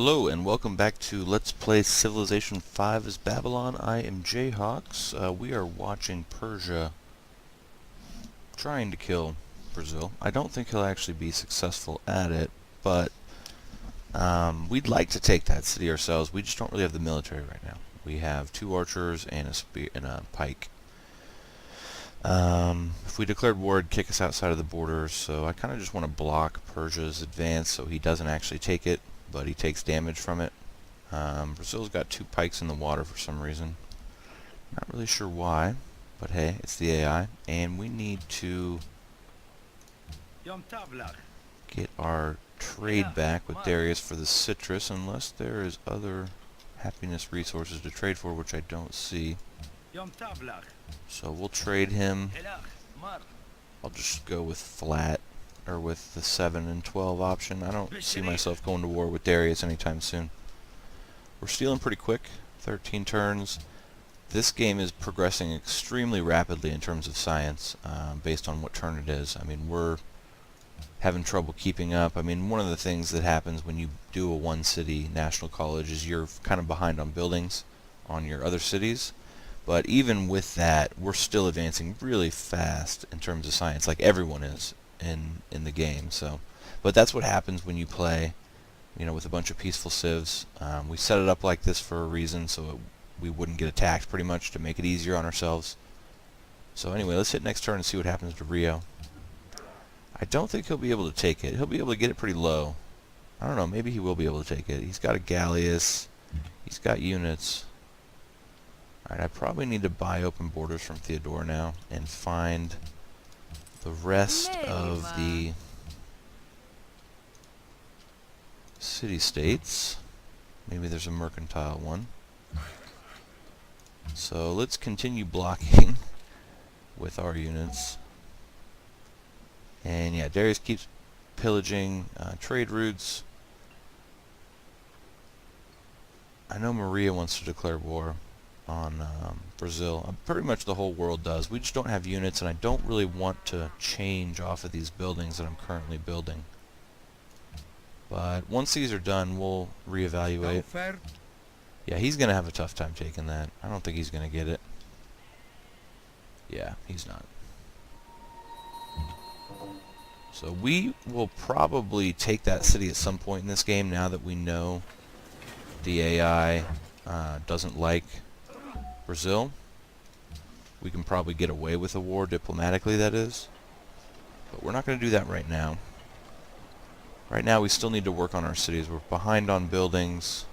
Hello and welcome back to Let's Play Civilization 5 as Babylon. I am Jayhawks. We are watching Persia trying to kill Brazil. I don't think he'll actually be successful at it, but we'd like to take that city ourselves. We just don't really have the military right now. We have 2 archers and a spear and a pike. If we declared war, it'd kick us outside of the borders, so I kind of just want to block Persia's advance so he doesn't actually take it, but he takes damage from it. Brazil's got 2 pikes in the water for some reason. Not really sure why, but hey, it's the AI, and we need to get our trade back with Darius for the citrus, unless there is other happiness resources to trade for, which I don't see. So we'll trade him. I'll just go with flat, or with the 7 and 12 option. I don't see myself going to war with Darius anytime soon. We're stealing pretty quick, 13 turns. This game is progressing extremely rapidly in terms of science, based on what turn it is. I mean, we're having trouble keeping up. I mean, one of the things that happens when you do a one-city national college is you're kind of behind on buildings on your other cities. But even with that, we're still advancing really fast in terms of science, like everyone is in the game. So, but that's what happens when you play, you know, with a bunch of peaceful civs. We set it up like this for a reason, so we wouldn't get attacked pretty much, to make it easier on ourselves. So anyway, let's hit next turn and see what happens to Rio. I don't think he'll be able to take it. He'll be able to get it pretty low. I don't know, maybe he will be able to take it. He's got a galleass. He's got units. Alright, I probably need to buy open borders from Theodore now and find the rest of the city-states. Maybe there's a mercantile one. So let's continue blocking with our units. And yeah, Darius keeps pillaging trade routes. I know Maria wants to declare war on Brazil. Pretty much the whole world does. We just don't have units, and I don't really want to change off of these buildings that I'm currently building. But once these are done, we'll reevaluate. Yeah, he's going to have a tough time taking that. I don't think he's going to get it. Yeah, he's not. So we will probably take that city at some point in this game, now that we know the AI doesn't like Brazil. We can probably get away with a war diplomatically, that is. But we're not going to do that right now. Right now we still need to work on our cities. We're behind on buildings.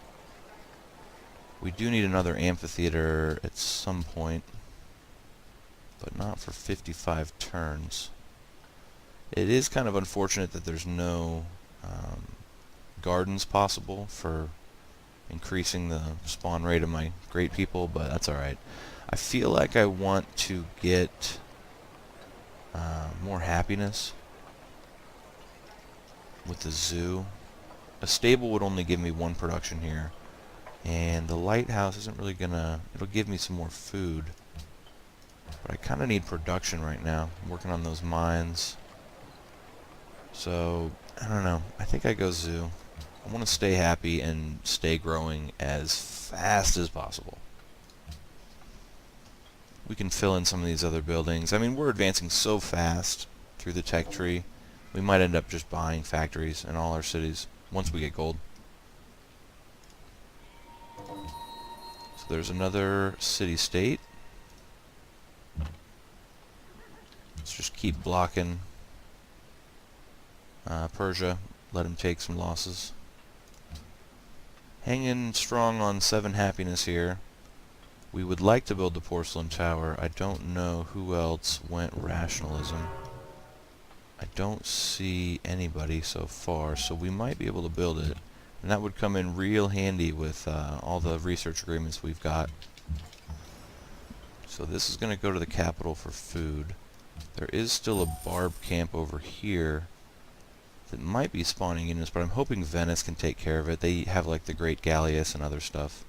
We do need another amphitheater at some point, but not for 55 turns. It is kind of unfortunate that there's no gardens possible for increasing the spawn rate of my great people, but that's alright. I feel like I want to get more happiness with the zoo. A stable would only give me 1 production here, and the lighthouse isn't really gonna... it'll give me some more food, but I kind of need production right now. I'm working on those mines. So, I don't know. I think I go zoo. I want to stay happy and stay growing as fast as possible. We can fill in some of these other buildings. I mean, we're advancing so fast through the tech tree, we might end up just buying factories in all our cities once we get gold. So there's another city-state. Let's just keep blocking Persia. Let him take some losses. Hanging strong on 7 happiness here. We would like to build the porcelain tower. I don't know who else went rationalism. I don't see anybody so far, so we might be able to build it. And that would come in real handy with all the research agreements we've got. So this is going to go to the capital for food. There is still a barb camp over here that might be spawning units, but I'm hoping Venice can take care of it. They have like the Great Galleass and other stuff.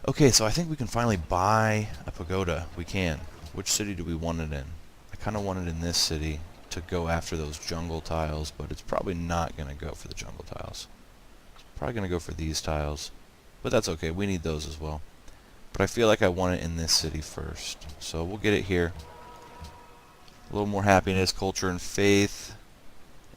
Okay, so I think we can finally buy a pagoda. We can. Which city do we want it in? I kind of want it in this city to go after those jungle tiles, but it's probably not going to go for the jungle tiles. Probably going to go for these tiles. But that's okay. We need those as well. But I feel like I want it in this city first. So we'll get it here. A little more happiness, culture, and faith.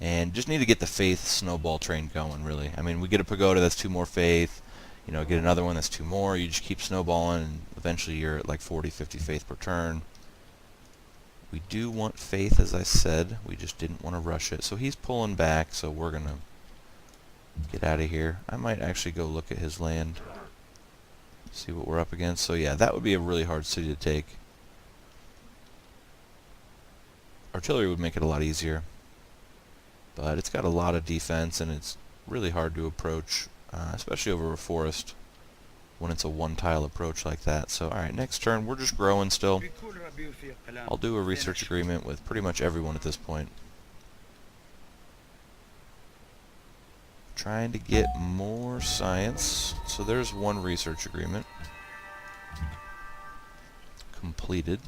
And just need to get the faith snowball train going, really. I mean, we get a pagoda, that's 2 more faith. You know, get another one, that's 2 more. You just keep snowballing, and eventually you're at like 40, 50 faith per turn. We do want faith, as I said. We just didn't want to rush it. So he's pulling back, so we're going to get out of here. I might actually go look at his land. See what we're up against. So yeah, that would be a really hard city to take. Artillery would make it a lot easier. But it's got a lot of defense, and it's really hard to approach, especially over a forest when it's a one-tile approach like that. So, alright, next turn, we're just growing still. I'll do a research agreement with pretty much everyone at this point. Trying to get more science. So there's one research agreement. Completed.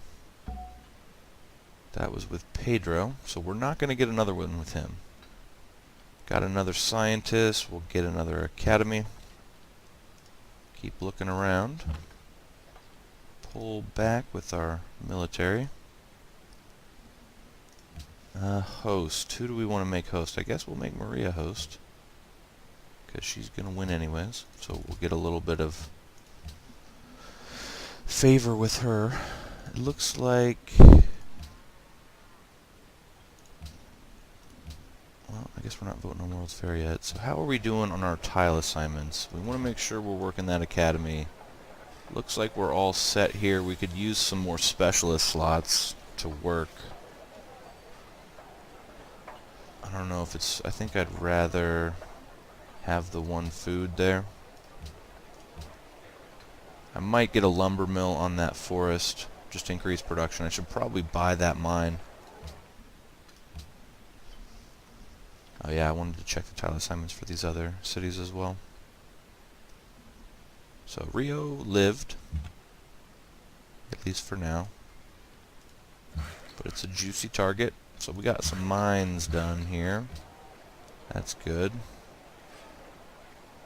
That was with Pedro, so we're not going to get another one with him. Got another scientist, we'll get another academy. Keep looking around. Pull back with our military. Host. Who do we want to make host? I guess we'll make Maria host, because she's going to win anyways. So we'll get a little bit of favor with her. It looks like... Well, I guess we're not voting on World's Fair yet. So how are we doing on our tile assignments? We want to make sure we're working that academy. Looks like we're all set here. We could use some more specialist slots to work. I don't know if it's... I think I'd rather have the one food there. I might get a lumber mill on that forest. Just increase production. I should probably buy that mine. Oh yeah, I wanted to check the tile assignments for these other cities as well. So Rio lived, at least for now. But it's a juicy target. So we got some mines done here. That's good.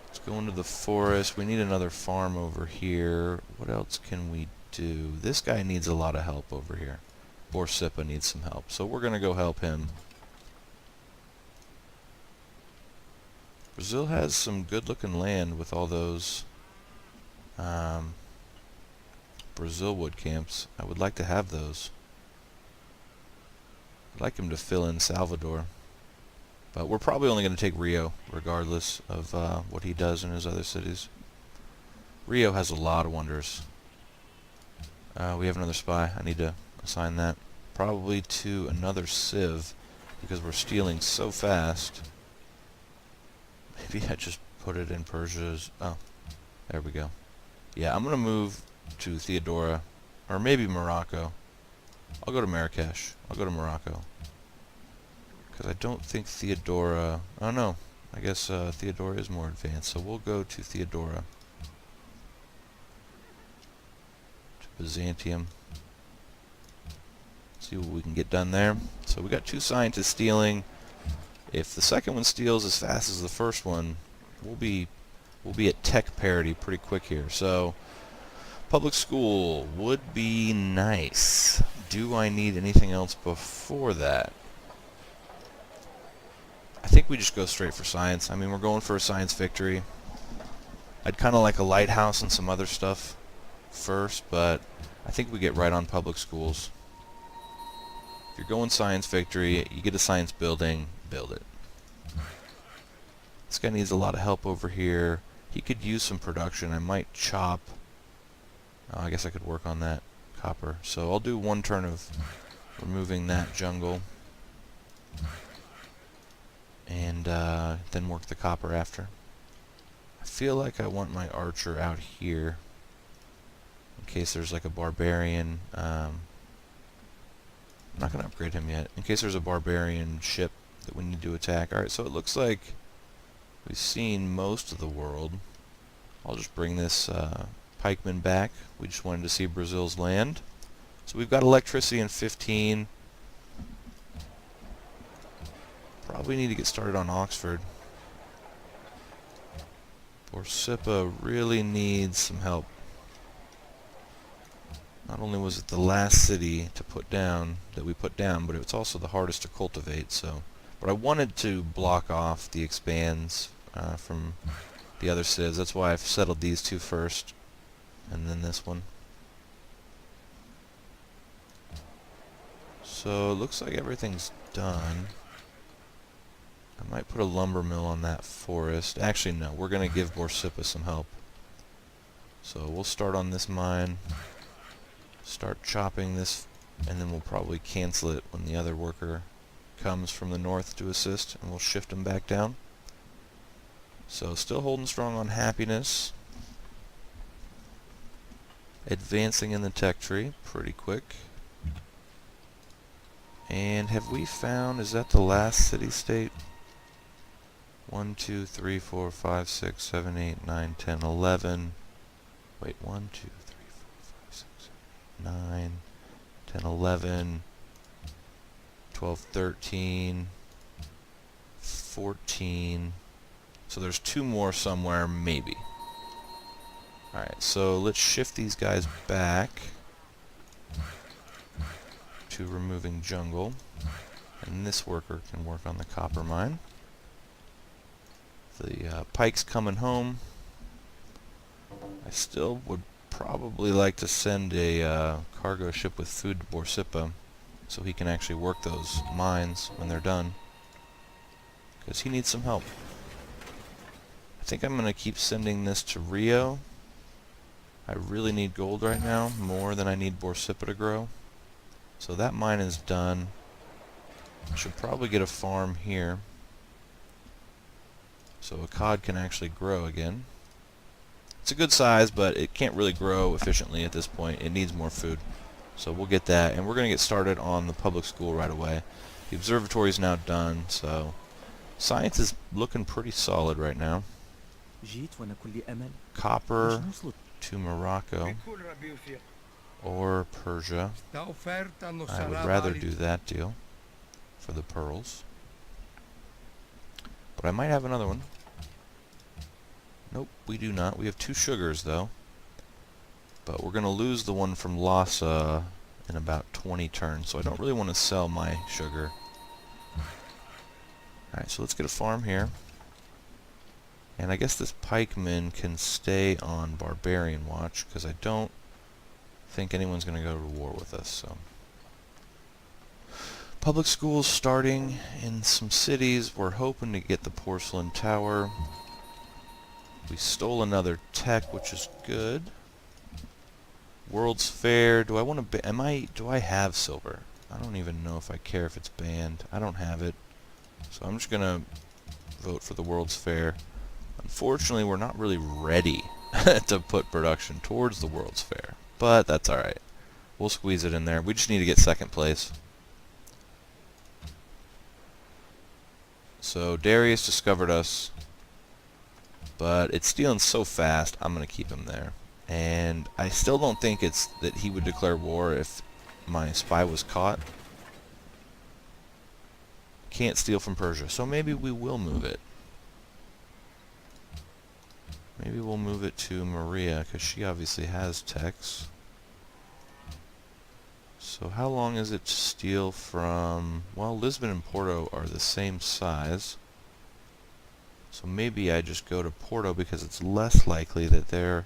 Let's go into the forest. We need another farm over here. What else can we do? This guy needs a lot of help over here. Borsippa needs some help. So we're going to go help him. Brazil has some good-looking land with all those Brazil wood camps. I would like to have those. I'd like him to fill in Salvador. But we're probably only going to take Rio, regardless of what he does in his other cities. Rio has a lot of wonders. We have another spy. I need to assign that. Probably to another civ, because we're stealing so fast. Maybe I just put it in Persia's... Oh, there we go. Yeah, I'm going to move to Theodora, or maybe Morocco. I'll go to Marrakesh. I'll go to Morocco. Because I don't think Theodora... Oh no, I guess Theodora is more advanced, so we'll go to Theodora. To Byzantium. See what we can get done there. So we got 2 scientists stealing. If the second one steals as fast as the first one, we'll be at tech parity pretty quick here. So, public school would be nice. Do I need anything else before that? I think we just go straight for science. I mean, we're going for a science victory. I'd kind of like a lighthouse and some other stuff first, but I think we get right on public schools. If you're going science victory, you get a science building, build it. This guy needs a lot of help over here. He could use some production. I might chop. I guess I could work on that copper. So I'll do 1 turn of removing that jungle. And then work the copper after. I feel like I want my archer out here. In case there's like a barbarian... I'm not going to upgrade him yet. In case there's a barbarian ship that we need to attack. Alright, so it looks like we've seen most of the world. I'll just bring this pikeman back. We just wanted to see Brazil's land. So we've got electricity in 15. Probably need to get started on Oxford. Borsippa really needs some help. Not only was it the last city to put down, that we put down, but it's also the hardest to cultivate, so... But I wanted to block off the expands from the other civs. That's why I've settled these two first, and then this one. So it looks like everything's done. I might put a lumber mill on that forest. Actually, no, we're going to give Borsippa some help. So we'll start on this mine, start chopping this, and then we'll probably cancel it when the other worker comes from the north to assist, and we'll shift him back down. So still holding strong on happiness. Advancing in the tech tree pretty quick. And have we found, is that the last city-state? 1, 2, 3, 4, 5, 6, 7, 8, 9, 10, 11. Wait, 1, 2, 3, 4, 5, 6, 7, 8, 9, 10, 11, 12, 13, 14. So there's 2 more somewhere, maybe. Alright, so let's shift these guys back to removing jungle. And this worker can work on the copper mine. The pike's coming home. I still would probably like to send a cargo ship with food to Borsippa so he can actually work those mines when they're done, because he needs some help. I think I'm going to keep sending this to Rio. I really need gold right now, more than I need Borsippa to grow. So that mine is done. I should probably get a farm here, so a cod can actually grow again. It's a good size, but it can't really grow efficiently at this point. It needs more food. So we'll get that, and we're going to get started on the public school right away. The observatory is now done, so science is looking pretty solid right now. Copper to Morocco or Persia. I would rather do that deal for the pearls. But I might have another one. Nope, we do not. We have 2 sugars, though. But we're going to lose the one from Lhasa in about 20 turns, so I don't really want to sell my sugar. Alright, so let's get a farm here. And I guess this pikeman can stay on Barbarian Watch, because I don't think anyone's going to go to war with us, so... Public schools starting in some cities. We're hoping to get the porcelain tower. We stole another tech, which is good. World's Fair. Do I want to? Do I have silver? I don't even know if I care if it's banned. I don't have it, so I'm just gonna vote for the World's Fair. Unfortunately, we're not really ready to put production towards the World's Fair, but that's all right. We'll squeeze it in there. We just need to get 2nd place. So Darius discovered us, but it's stealing so fast, I'm going to keep him there. And I still don't think it's that he would declare war if my spy was caught. Can't steal from Persia, so maybe we will move it. Maybe we'll move it to Maria, because she obviously has techs. So how long is it to steal from... Well, Lisbon and Porto are the same size. So maybe I just go to Porto because it's less likely that there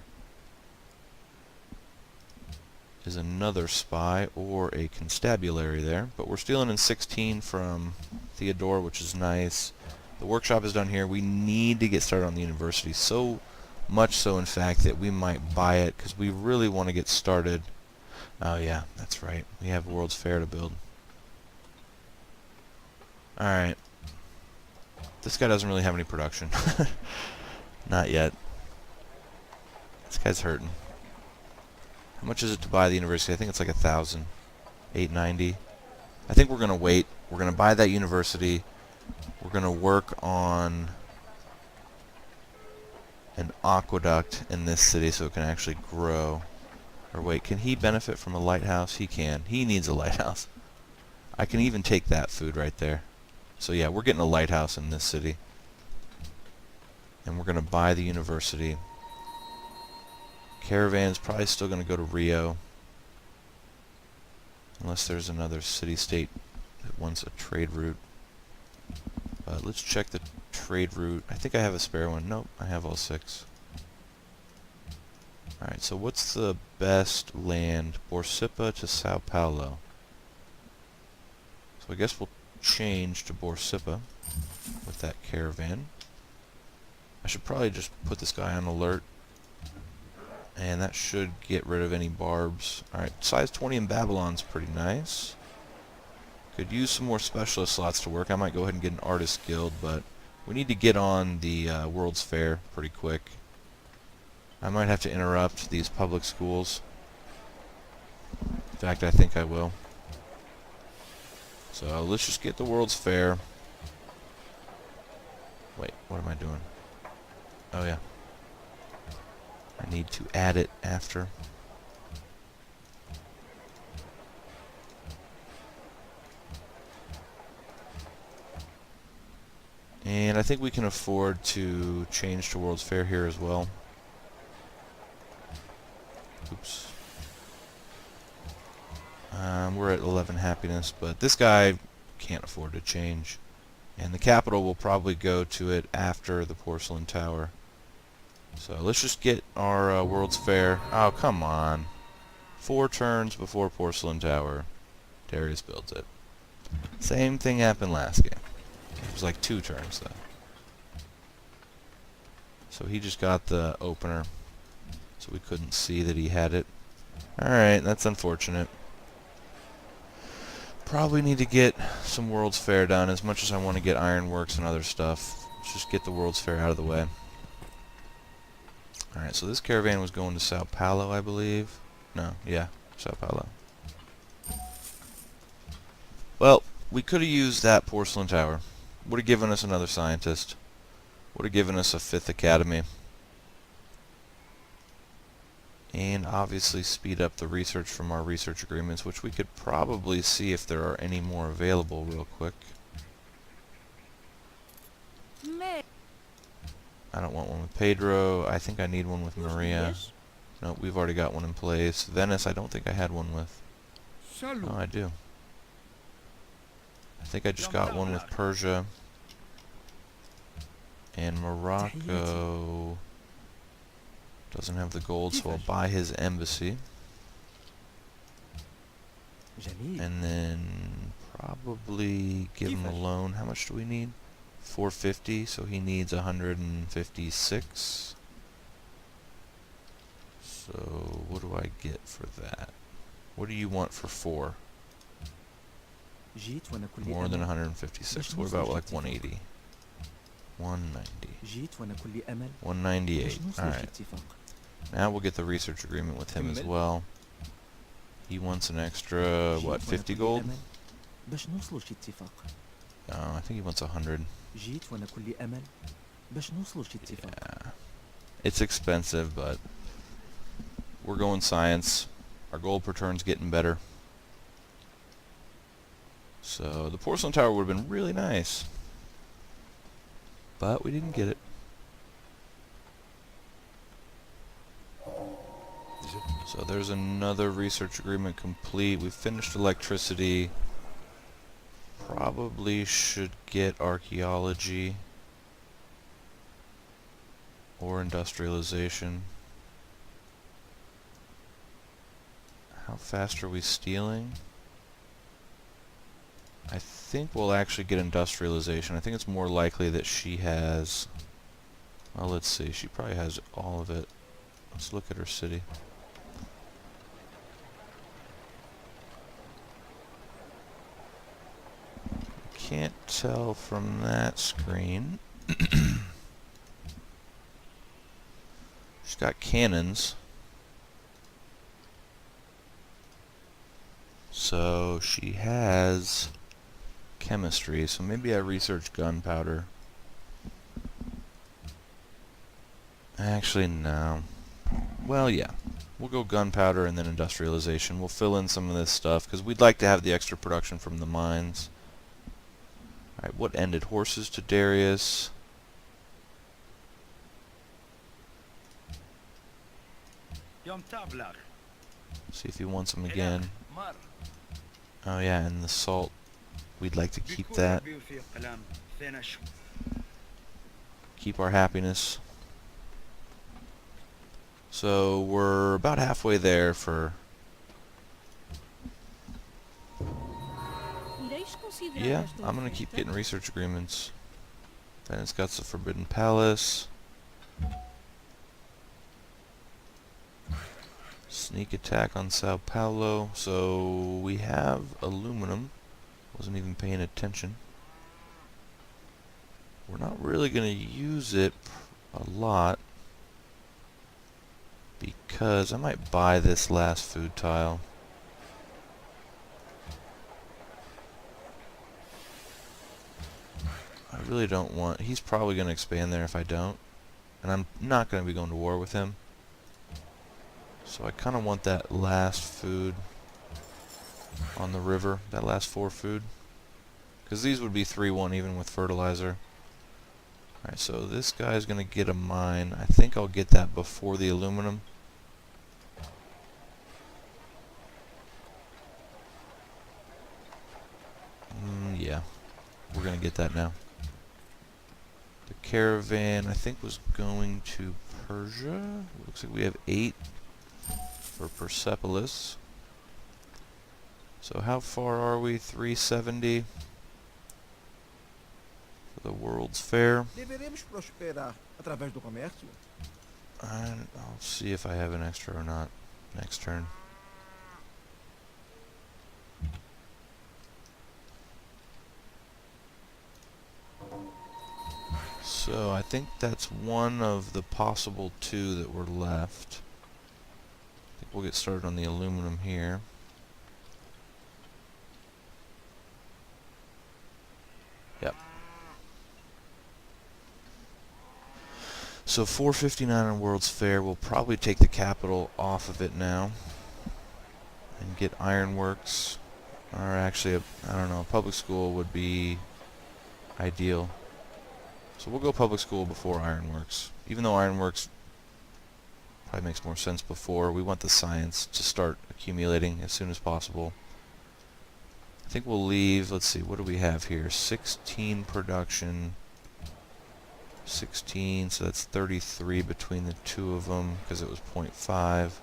is another spy or a constabulary there. But we're stealing in 16 from Theodore, which is nice. The workshop is done here. We need to get started on the university. So much so, in fact, that we might buy it because we really want to get started. Oh yeah, that's right. We have World's Fair to build. Alright. This guy doesn't really have any production. Not yet. This guy's hurting. How much is it to buy the university? I think it's like 1,000. 890. I think we're going to wait. We're going to buy that university. We're going to work on an aqueduct in this city so it can actually grow. Or wait, can he benefit from a lighthouse? He can. He needs a lighthouse. I can even take that food right there. So yeah, we're getting a lighthouse in this city. and we're going to buy the university. Caravan's probably still going to go to Rio, unless there's another city-state that wants a trade route. But let's check the trade route. I think I have a spare one. Nope, I have all 6. Alright, so what's the best land? Borsippa to Sao Paulo. So I guess we'll change to Borsippa with that caravan. I should probably just put this guy on alert, and that should get rid of any barbs. Alright, size 20 in Babylon's pretty nice. Could use some more specialist slots to work. I might go ahead and get an artist guild, but we need to get on the World's Fair pretty quick. I might have to interrupt these public schools. In fact, I think I will. So let's just get the World's Fair. Wait, what am I doing? Oh yeah. I need to add it after. And I think we can afford to change to World's Fair here as well. Oops. We're at 11 happiness, but this guy can't afford to change. And the capital will probably go to it after the Porcelain Tower. So let's just get our World's Fair. Oh, come on. 4 turns before Porcelain Tower. Darius builds it. Same thing happened last game. It was like 2 turns though. So he just got the opener, so we couldn't see that he had it. Alright, that's unfortunate. Probably need to get some World's Fair done, as much as I want to get Ironworks and other stuff. Let's just get the World's Fair out of the way. Alright, so this caravan was going to Sao Paulo, I believe. No, yeah, Sao Paulo. Well, we could have used that Porcelain Tower. Would have given us another scientist. Would have given us a 5th academy. And obviously speed up the research from our research agreements, which we could probably see if there are any more available real quick. I don't want one with Pedro. I think I need one with Maria. No, we've already got one in place. Venice, I don't think I had one with. Oh, I do. I think I just got one with Persia. And Morocco doesn't have the gold, so I'll buy his embassy. And then probably give him a loan. How much do we need? 450, so he needs 156. So what do I get for that? What do you want for 4? More than 156. What about like 180? 190. 198. Alright. Now we'll get the research agreement with him as well. He wants an extra, what, 50 gold? Oh, I think he wants 100. Yeah. It's expensive, but we're going science. Our gold per turn's getting better. So the Porcelain Tower would have been really nice. But we didn't get it. So there's another research agreement complete. We finished electricity. Probably should get archaeology or industrialization. How fast are we stealing? I think we'll actually get industrialization. I think it's more likely that she has... Well, let's see. She probably has all of it. Let's look at her city. Can't tell from that screen. She's got cannons. So she has chemistry, so maybe I research gunpowder. Actually, no. Well, yeah. We'll go gunpowder and then industrialization. We'll fill in some of this stuff, because we'd like to have the extra production from the mines. Alright, what ended? Horses to Darius. See if he wants them again. Oh yeah, and the salt, we'd like to keep that. Keep our happiness. So we're about halfway there for... Yeah, I'm gonna keep getting research agreements. Then it's got the Forbidden Palace. Sneak attack on Sao Paulo. So we have aluminum. Wasn't even paying attention. We're not really gonna use it a lot because I might buy this last food tile. I really don't want... He's probably going to expand there if I don't. And I'm not going to be going to war with him. So I kind of want that last food on the river. That last 4 food. Because these would be 3-1 even with fertilizer. Alright, so this guy's going to get a mine. I think I'll get that before the aluminum. Yeah. We're going to get that now. The caravan, I think, was going to Persia. Looks like we have 8 for Persepolis. So how far are we? 370 for the World's Fair. Deveremos prosperar através do comércio? And I'll see if I have an extra or not next turn. So I think that's one of the possible 2 that were left. I think we'll get started on the aluminum here. Yep. So 459 on World's Fair. We'll probably take the capital off of it now and get ironworks. Or actually, I don't know, public school would be ideal. So we'll go public school before ironworks. Even though ironworks probably makes more sense before, we want the science to start accumulating as soon as possible. I think we'll leave, let's see, what do we have here? 16 production, 16, so that's 33 between the 2 of them, because it was 0.5.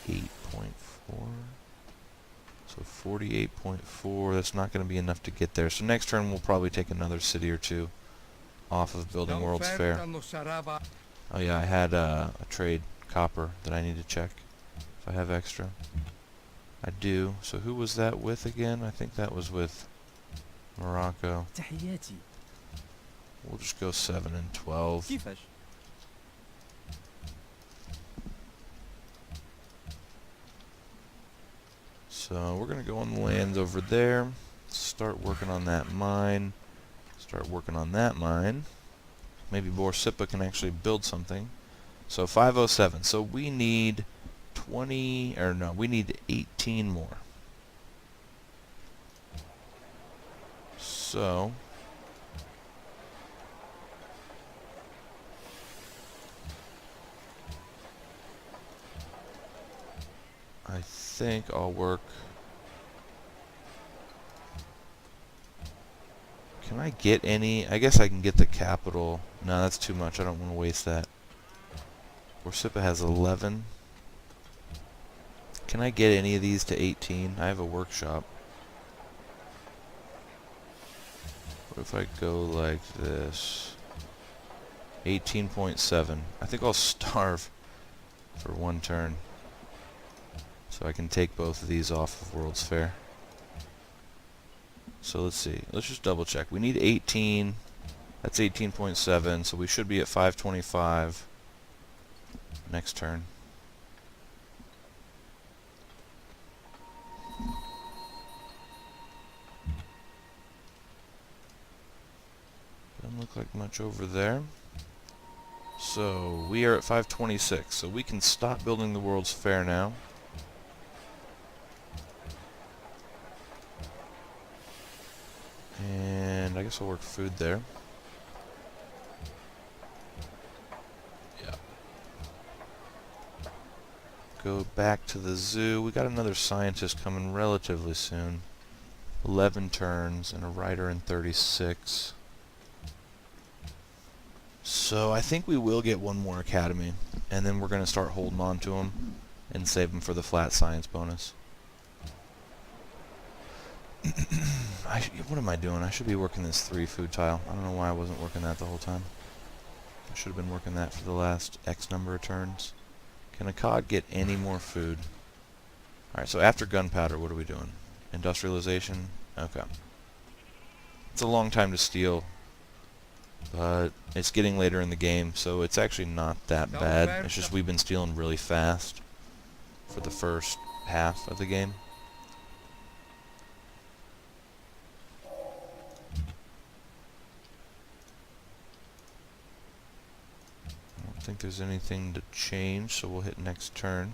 8.4. So 48.4, that's not going to be enough to get there. So next turn we'll probably take another city or 2 off of building World's Fair. Oh yeah, I had a trade copper that I need to check if I have extra. I do. So who was that with again? I think that was with Morocco. We'll just go 7 and 12. So we're going to go on the lands over there, start working on that mine, start working on that mine. Maybe Borsippa can actually build something. So 507. So we need 20, or no, we need 18 more. So I think I'll work. Can I get any? I guess I can get the capital. No, that's too much. I don't want to waste that. Borsippa has 11. Can I get any of these to 18? I have a workshop. What if I go like this? 18.7. I think I'll starve for 1 turn. So I can take both of these off of World's Fair. So let's see. Let's just double check. We need 18. That's 18.7. So we should be at 525 next turn. Doesn't look like much over there. So we are at 526. So we can stop building the World's Fair now. And I guess I'll work food there. Yeah. go back to the zoo. We got another scientist coming relatively soon. 11 turns and a writer in 36. So I think we will get one more academy, and then we're going to start holding on to them and save them for the flat science bonus. What am I doing? I should be working this 3 food tile. I don't know why I wasn't working that the whole time. I should have been working that for the last X number of turns. Can a cod get any more food? Alright, so after gunpowder, what are we doing? Industrialization? Okay. It's a long time to steal, but it's getting later in the game, so it's actually not that bad. It's just we've been stealing really fast for the first half of the game. I don't think there's anything to change, so we'll hit next turn.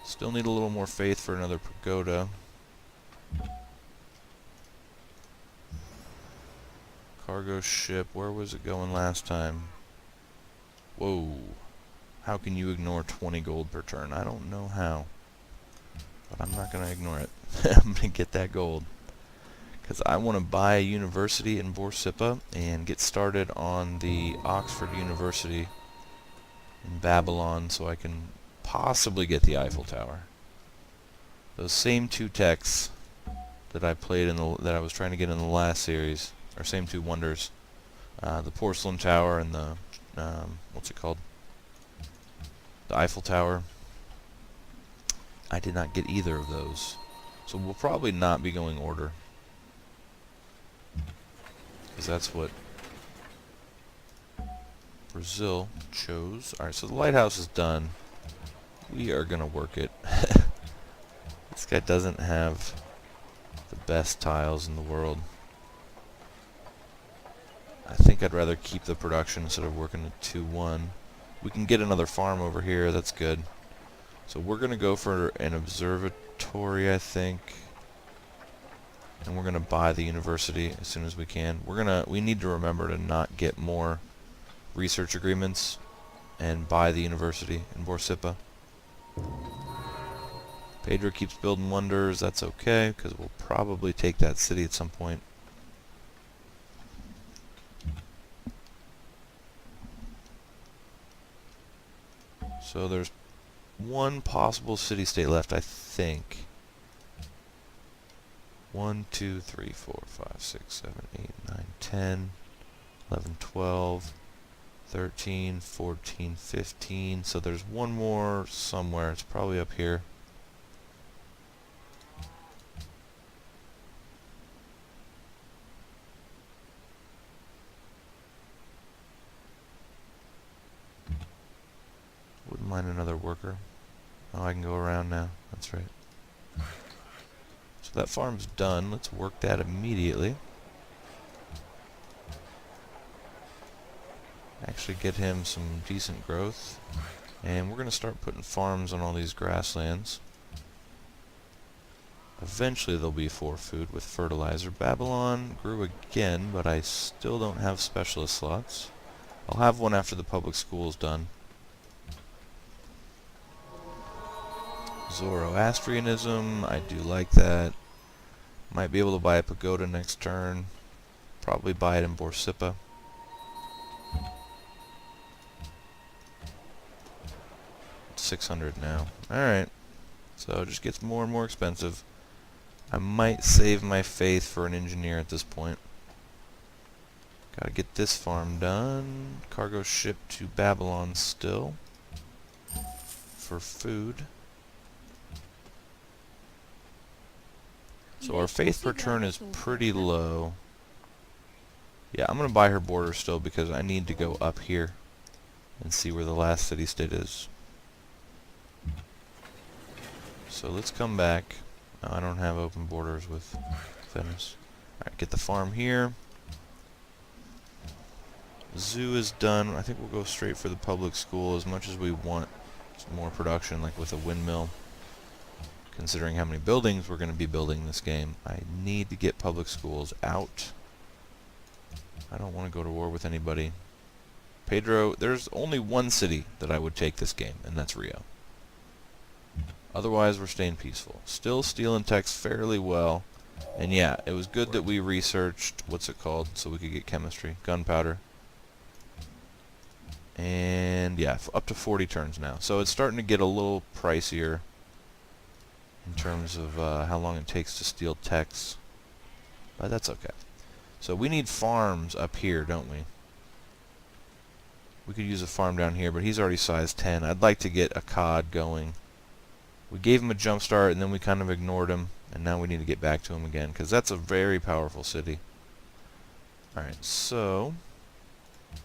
Still need a little more faith for another pagoda. Cargo ship, where was it going last time? Whoa. How can you ignore 20 gold per turn? I don't know how. But I'm not going to ignore it. I'm going to get that gold. Because I want to buy a university in Borsippa and get started on the Oxford University in Babylon so I can possibly get the Eiffel Tower. Those same 2 techs that I played in that I was trying to get in the last series, or same 2 wonders, the Porcelain Tower and the what's it called? The Eiffel Tower. I did not get either of those, so we'll probably not be going order, because that's what Brazil chose. Alright, so the lighthouse is done. We are gonna work it. This guy doesn't have the best tiles in the world. I think I'd rather keep the production instead of working a 2-1. We can get another farm over here, that's good. So we're gonna go for an observatory, I think. And we're gonna buy the university as soon as we can. We need to remember to not get more research agreements and buy the university in Borsippa. Pedro keeps building wonders, that's okay, because we'll probably take that city at some point. So there's one possible city-state left, I think. 1, 2, 3, 4, 5, 6, 7, 8, 9, 10, 11, 12, 13, 14, 15. So there's one more somewhere. It's probably up here. Wouldn't mind another worker. Oh, I can go around now. That's right. So that farm's done. Let's work that immediately. Actually get him some decent growth. And we're going to start putting farms on all these grasslands. Eventually there'll be 4 food with fertilizer. Babylon grew again, but I still don't have specialist slots. I'll have one after the public school is done. Zoroastrianism, I do like that. Might be able to buy a pagoda next turn. Probably buy it in Borsippa. $600 now. Alright. So it just gets more and more expensive. I might save my faith for an engineer at this point. Gotta get this farm done. Cargo ship to Babylon still. For food. So our faith per turn is pretty low. Yeah, I'm going to buy her border still because I need to go up here and see where the last city-state is. So let's come back. No, I don't have open borders with Venice. Alright, get the farm here. Zoo is done. I think we'll go straight for the public school as much as we want some more production, like with a windmill. Considering how many buildings we're going to be building this game, I need to get public schools out. I don't want to go to war with anybody. Pedro, there's only one city that I would take this game, and that's Rio. Otherwise, we're staying peaceful. Still stealing text fairly well. And yeah, it was good that we researched, what's it called, so we could get chemistry. Gunpowder. And yeah, up to 40 turns now. So it's starting to get a little pricier in terms of how long it takes to steal text. But that's okay. So we need farms up here, don't we? We could use a farm down here, but he's already size 10. I'd like to get a cod going. We gave him a jump start, and then we kind of ignored him, and now we need to get back to him again, because that's a very powerful city. Alright, so I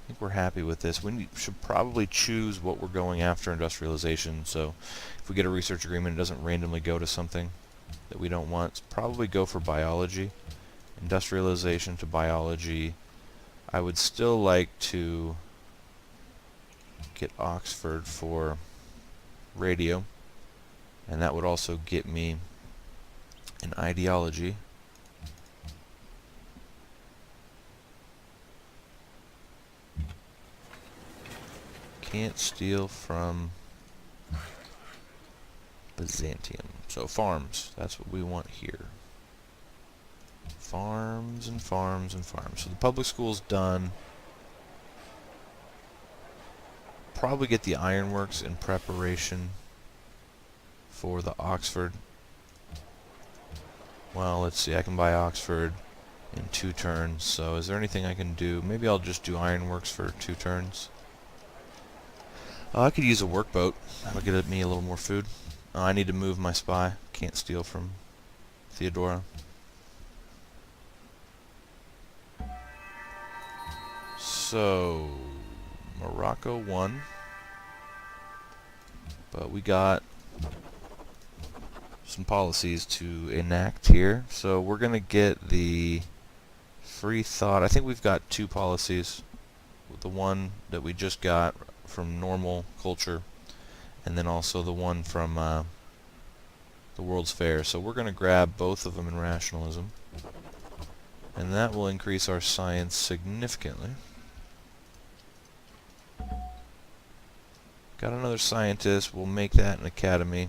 think we're happy with this. We should probably choose what we're going after industrialization, so if we get a research agreement, it doesn't randomly go to something that we don't want. It's probably go for biology. Industrialization to biology. I would still like to get Oxford for radio, and that would also get me an ideology. Can't steal from Byzantium. So farms, that's what we want here. Farms and farms and farms. So the public school's done. Probably get the ironworks in preparation for the Oxford. Well, let's see, I can buy Oxford in 2 turns, so is there anything I can do? Maybe I'll just do ironworks for 2 turns. I could use a workboat. That'll get me a little more food. I need to move my spy. Can't steal from Theodora. So, Morocco won. But we got some policies to enact here. So we're going to get the free thought. I think we've got 2 policies. The one that we just got from normal culture, and then also the one from the World's Fair. So we're going to grab both of them in rationalism, and that will increase our science significantly. Got another scientist. We'll make that an academy,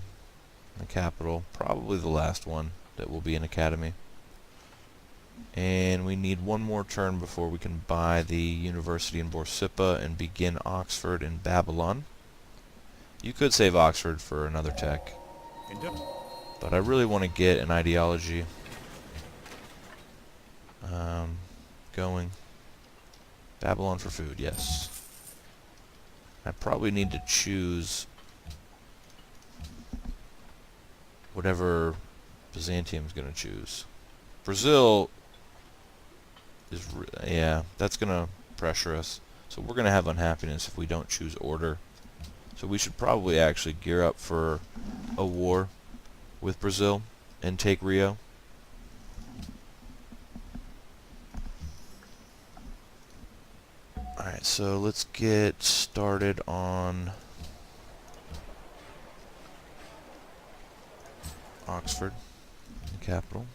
a capital, probably the last one that will be an academy. And we need 1 more turn before we can buy the university in Borsippa and begin Oxford in Babylon. You could save Oxford for another tech, but I really want to get an ideology going. Babylon for food, yes. I probably need to choose whatever Byzantium's going to choose. Brazil is, yeah, that's going to pressure us. So we're going to have unhappiness if we don't choose order. So we should probably actually gear up for a war with Brazil and take Rio. Alright, so let's get started on Oxford, the capital.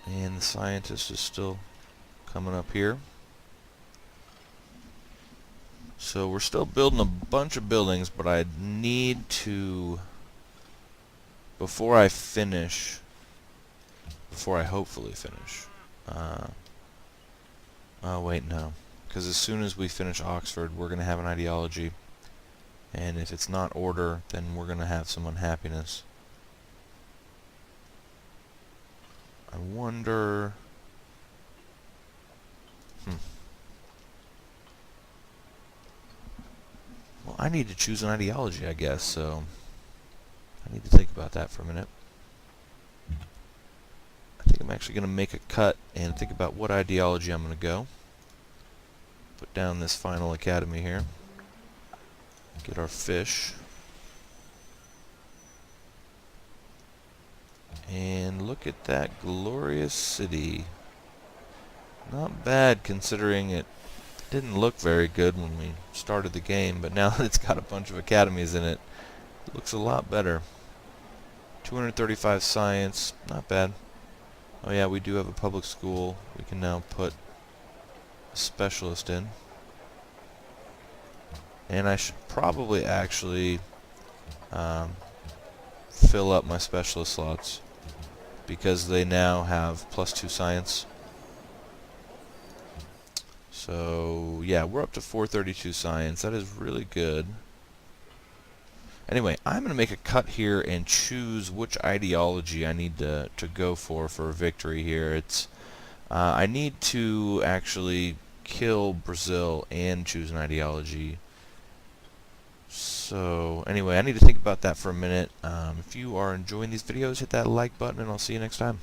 And the scientist is still coming up here. So we're still building a bunch of buildings, but I need to, before I hopefully finish, oh wait, no, because as soon as we finish Oxford, we're going to have an ideology, and if it's not order, then we're going to have some unhappiness. I wonder, well, I need to choose an ideology, I guess, so I need to think about that for a minute. I think I'm actually going to make a cut and think about what ideology I'm going to go. Put down this final academy here. Get our fish. And look at that glorious city. Not bad considering it didn't look very good when we started the game, but now that it's got a bunch of academies in it, it looks a lot better. 235 science, not bad. Oh yeah, we do have a public school. We can now put a specialist in. And I should probably actually fill up my specialist slots, because they now have +2 science. So, yeah, we're up to 432 science. That is really good. Anyway, I'm going to make a cut here and choose which ideology I need to go for a victory here. It's I need to actually kill Brazil and choose an ideology. So, anyway, I need to think about that for a minute. If you are enjoying these videos, hit that like button, and I'll see you next time.